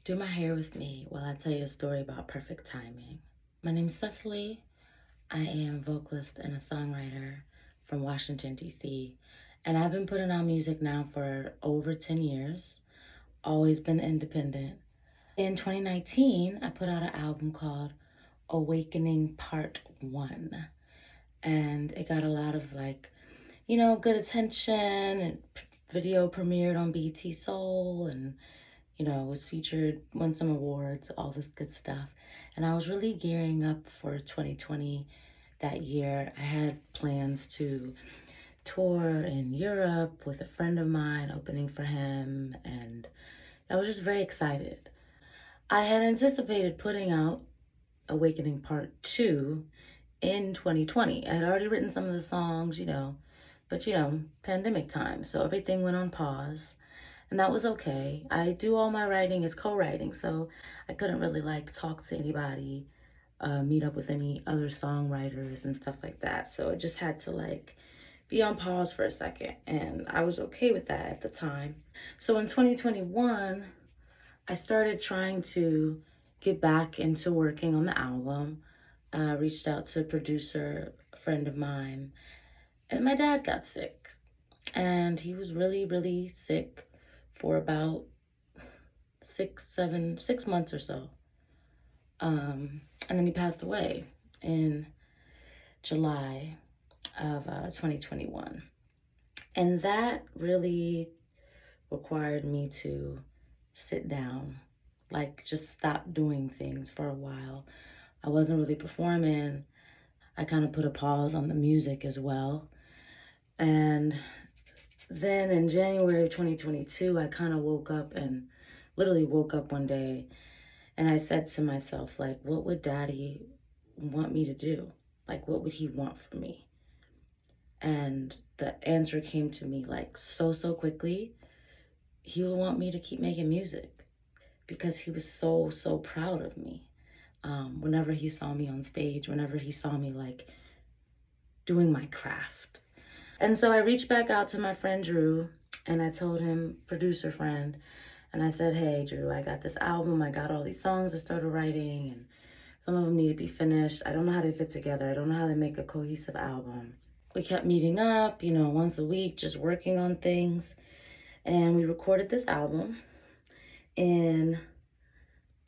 Do my hair with me while I tell you a story about perfect timing. My name's Cecily. I am a vocalist and a songwriter from Washington, D.C. And I've been putting out music now for over 10 years, always been independent. In 2019, I put out an album called Awakening Part 1. And it got a lot of good attention, and video premiered on BT Soul, and was featured, won some awards, all this good stuff. And I was really gearing up for 2020 that year. I had plans to tour in Europe with a friend of mine, opening for him, and I was just very excited. I had anticipated putting out Awakening Part 2 in 2020. I had already written some of the songs, but pandemic time, so everything went on pause. And that was okay. I do all my writing as co-writing, so I couldn't really talk to anybody, meet up with any other songwriters and stuff like that. So it just had to be on pause for a second, and I was okay with that at the time. So in 2021, I started trying to get back into working on the album. I reached out to a producer, a friend of mine, and my dad got sick. And he was really, really sick for about 6 months or so. And then he passed away in July of 2021. And that really required me to sit down, just stop doing things for a while. I wasn't really performing. I kind of put a pause on the music as well. And then in January of 2022, I kind of literally woke up one day, and I said to myself, what would Daddy want me to do? What would he want from me? And the answer came to me so quickly. He would want me to keep making music because he was so proud of me. Whenever he saw me on stage, whenever he saw me doing my craft. And so I reached back out to my friend Drew, and I told him, producer friend, and I said, hey Drew, I got this album, I got all these songs I started writing, and some of them need to be finished. I don't know how they fit together. I don't know how to make a cohesive album. We kept meeting up, once a week, just working on things. And we recorded this album in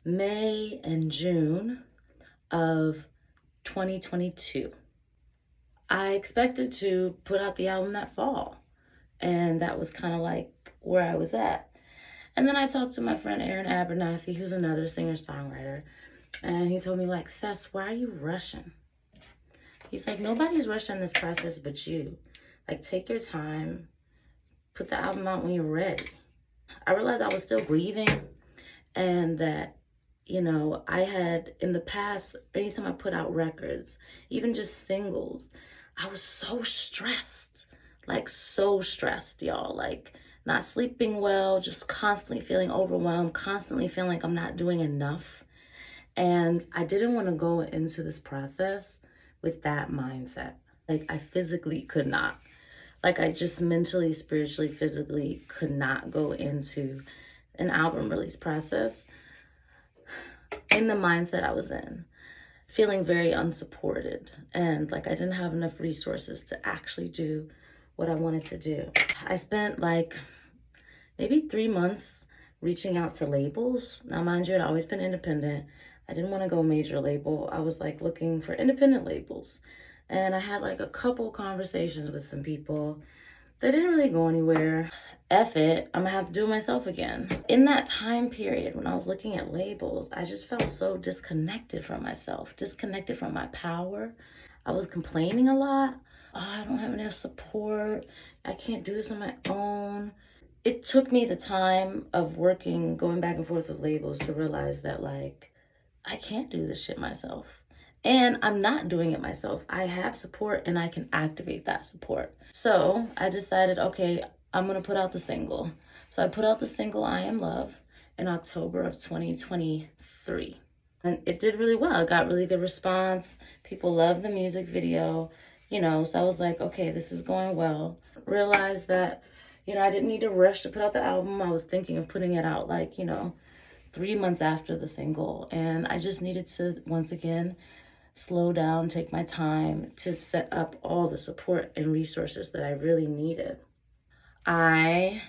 May and June of 2022. I expected to put out the album that fall, and that was kind of where I was at. And then I talked to my friend Aaron Abernathy, who's another singer-songwriter, and he told me, Cess, why are you rushing? He's like, nobody's rushing this process but you. Take your time, put the album out when you're ready. I realized I was still grieving, and that I had, in the past, anytime I put out records, even just singles, I was so stressed, y'all, not sleeping well, just constantly feeling overwhelmed, constantly feeling like I'm not doing enough. And I didn't want to go into this process with that mindset. I physically could not. I just mentally, spiritually, physically could not go into an album release process in the mindset I was in, feeling very unsupported, and I didn't have enough resources to actually do what I wanted to do. I spent maybe 3 months reaching out to labels. Now, mind you, I'd always been independent. I didn't want to go major label. I was looking for independent labels, and I had a couple conversations with some people. They didn't really go anywhere. F it, I'm gonna have to do it myself again. In that time period, when I was looking at labels, I just felt so disconnected from myself, disconnected from my power. I was complaining a lot. Oh, I don't have enough support. I can't do this on my own. It took me the time of going back and forth with labels to realize that I can't do this shit myself. And I'm not doing it myself. I have support, and I can activate that support. So I decided, okay, I'm going to put out the single. So I put out the single, I Am Love, in October of 2023. And it did really well. It got really good response. People loved the music video, so I was like, okay, this is going well. Realized that, I didn't need to rush to put out the album. I was thinking of putting it out 3 months after the single. And I just needed to, once again, slow down, take my time to set up all the support and resources that I really needed. I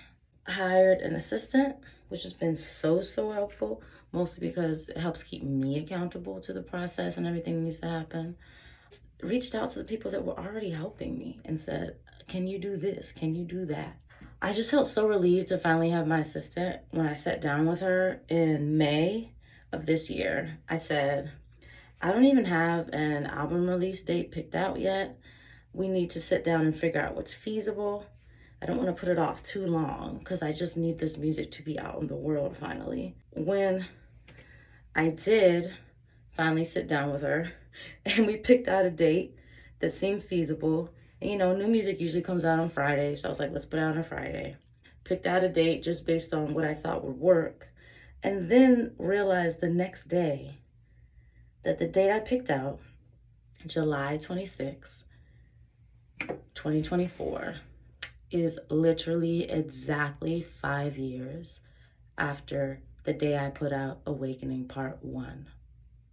hired an assistant, which has been so helpful, mostly because it helps keep me accountable to the process and everything that needs to happen. Reached out to the people that were already helping me and said, can you do this? Can you do that? I just felt so relieved to finally have my assistant. When I sat down with her in May of this year, I said, I don't even have an album release date picked out yet. We need to sit down and figure out what's feasible. I don't want to put it off too long because I just need this music to be out in the world finally. When I did finally sit down with her and we picked out a date that seemed feasible. And, new music usually comes out on Friday. So I was like, let's put it out on a Friday. Picked out a date just based on what I thought would work. And then realized the next day that the date I picked out, July 26, 2024, is literally exactly 5 years after the day I put out Awakening Part 1.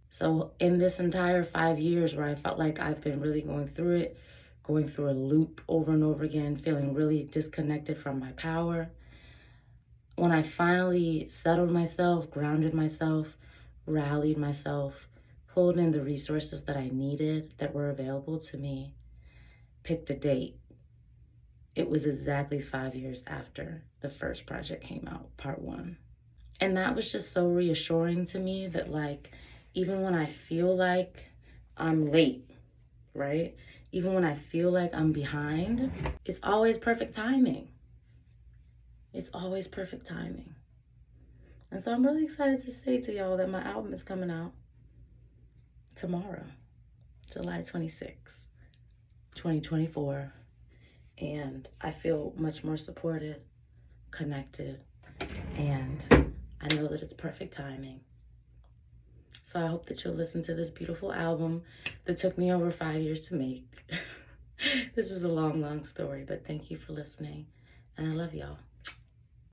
So in this entire 5 years where I felt like I've been really going through a loop over and over again, feeling really disconnected from my power, when I finally settled myself, grounded myself, rallied myself, pulled in the resources that I needed that were available to me, picked a date, it was exactly 5 years after the first project came out, Part 1. And that was just so reassuring to me that, like, even when I feel like I'm late, right? Even when I feel like I'm behind, it's always perfect timing. It's always perfect timing. And so I'm really excited to say to y'all that my album is coming out tomorrow, July 26th, 2024. And I feel much more supported, connected, and I know that it's perfect timing. So I hope that you'll listen to this beautiful album that took me over 5 years to make. This is a long story, but thank you for listening, and I love y'all.